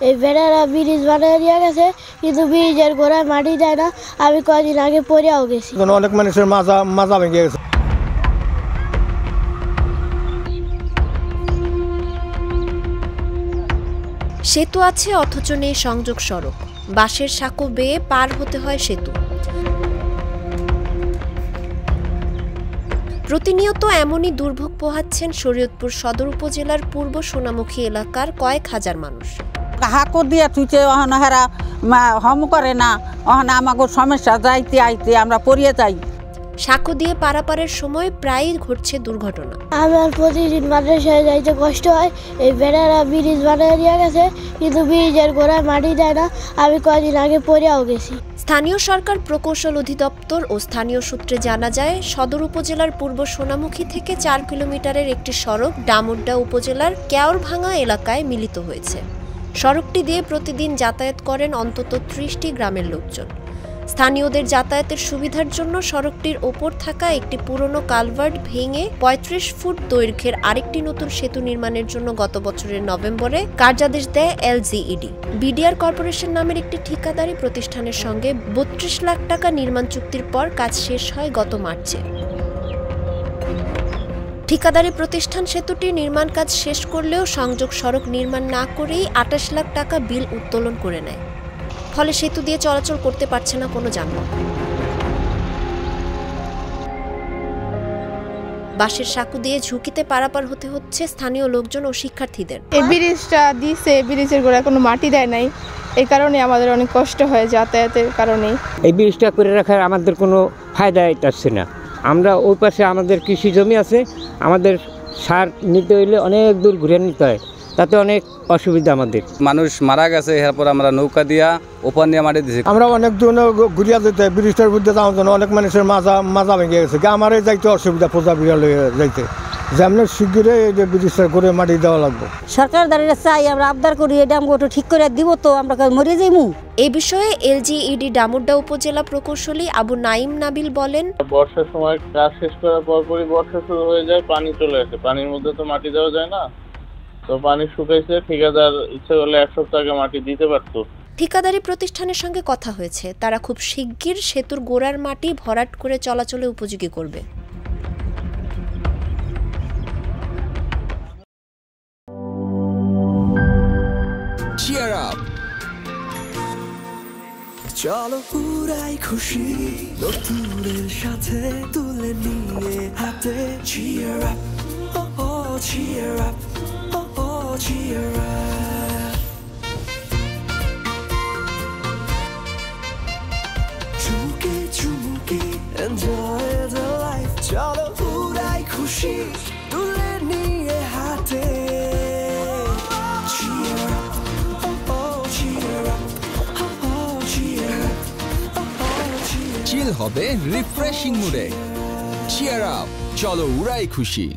এই বেড়ারা ব্রিজ বানিয়ে দিয়ে গেছে, কিন্তু ব্রিজের গোড়ায় মাটি দেয় না। আমি কয়েকদিন আগে পড়েও গেছি। অনেক মানুষের মাজা ভেঙে গেছে। সেতু আছে অথচ নেই সংযোগ সড়ক, বাঁশের সাঁকো বেয়ে পার হতে হয় সেতু। প্রতিনিয়ত এমনই দুর্ভোগ পোহাচ্ছেন শরীয়তপুর সদর উপজেলার পূর্ব সোনামুখী এলাকার কয়েক হাজার মানুষ। হাঁকো দিয়ে তুইতে অহন হারা হম করে না, অহন আমাকে সমস্যা যাইতে আইতে আমরা পড়িয়ে যাই। সাঁকো দিয়ে পারাপারের সময় প্রায়ই ঘটছে দুর্ঘটনা। আমার প্রতিদিন মাদ্রাসায় যাইতে কষ্ট হয়। এই বেড়ারা ব্রিজ বানিয়ে দিয়ে গেছে, কিন্তু ব্রিজের গোড়ায় মাটি দেয় না। আমি কয়েকদিন আগে পড়েও গেছি। স্থানীয় সরকার প্রকৌশল অধিদপ্তর ও স্থানীয় সূত্রে জানা যায়, সদর উপজেলার পূর্ব সোনামুখী থেকে 4 কিলোমিটারের একটি সড়ক ডামুড্ডা উপজেলার কেওড়ভাঙা এলাকায় মিলিত হয়েছে। সড়কটি দিয়ে প্রতিদিন যাতায়াত করেন অন্তত 30টি গ্রামের লোকজন। স্থানীয়দের যাতায়াতের সুবিধার জন্য সড়কটির ওপর থাকা একটি পুরনো কালভার্ট ভেঙে 35 ফুট দৈর্ঘ্যের আরেকটি নতুন সেতু নির্মাণের জন্য গত বছরের নভেম্বরে কার্যাদেশ দেয় এলজিইডি। বিডিআর কর্পোরেশন নামের একটি ঠিকাদারি প্রতিষ্ঠানের সঙ্গে 32 লাখ টাকা নির্মাণ চুক্তির পর কাজ শেষ হয় গত মার্চে। ঠিকাদারি প্রতিষ্ঠান সেতুটির নির্মাণ কাজ শেষ করলেও সংযোগ সড়ক নির্মাণ না করেই 28 লাখ টাকা বিল উত্তোলন করে নেয়। ফলে সেতু দিয়ে চলাচল করতে পারছে না কোনো যানবাহন। বাঁশের সাঁকো দিয়ে ঝুঁকিতে পারাপার হতে হচ্ছে স্থানীয় লোকজন ও শিক্ষার্থীদের। এই ব্রিজটা দিছে, ব্রিজের গোড়ায় কোনো মাটি দেয় নাই, এই কারণে আমাদের অনেক কষ্ট হয় যাতায়াতের কারণে। এই ব্রিজটা করে রাখার আমাদের কোনো ফায়দা আসছে না। আমরা ওই পাশে আমাদের কৃষি জমি আছে, আমাদের সার নিতে হইলে অনেক দূর ঘুরে নিতে হয়, তাতে অনেক অসুবিধা আমাদের। মানুষ মারা গেছে, এরপর আমরা নৌকা দিয়া ওপার নিয়ে মাটি দিয়েছি। আমরা অনেক দূর ঘুরিয়া যেতে ব্রিজটার মধ্যে যাওয়ার জন্য অনেক মানুষের মাজা ভেঙে গেছে। আমার যাইতে অসুবিধা, পূজা বিড়াল যাইতে যেমন শিগগিরই এই যে ব্রিজটার করে মাটি দেওয়া লাগবে। সরকার দাঁড়িয়ে চাই, আমরা আবদার করি এটা আমাকে ঠিক করে দিব, তো আমরা মরে যাইমু। এই বিষয়ে এলজিইডি ডামুড্ডা উপজেলা প্রকৌশলী আবু নাইম নাবিল বলেন, বর্ষার সময় কাজ শেষ করার পরপরই বর্ষা শুরু হয়ে যায়, পানি চলে আসে, পানির মধ্যে তো মাটি দেওয়া যায় না, তো পানি শুকাইছে। ঠিকাদার ইচ্ছে করলে 1 সপ্তাহ আগে মাটি দিতে পারতো। ঠিকাদারি প্রতিষ্ঠানের সঙ্গে কথা হয়েছে, তারা খুব শিগগির সেতুর গোড়ার মাটি ভরাট করে চলাচলে উপযোগী করবে। Cheer up! চলো পুরাই খুশি নতুনের সাথে তুলে নিয়ে হাতে। Cheer up! Oh oh, cheer up! Oh oh, cheer up! চুমুকে চুমুকে enjoy the life. চলো পুরাই খুশি তুলে নিয়ে হাতে। Cheer up! Oh oh, cheer up! Oh oh, cheer up! Oh oh, cheer up! চিল হবে রিফ্রেশিং মুডে। চিয়ার আপ, চলো উড়াই খুশি।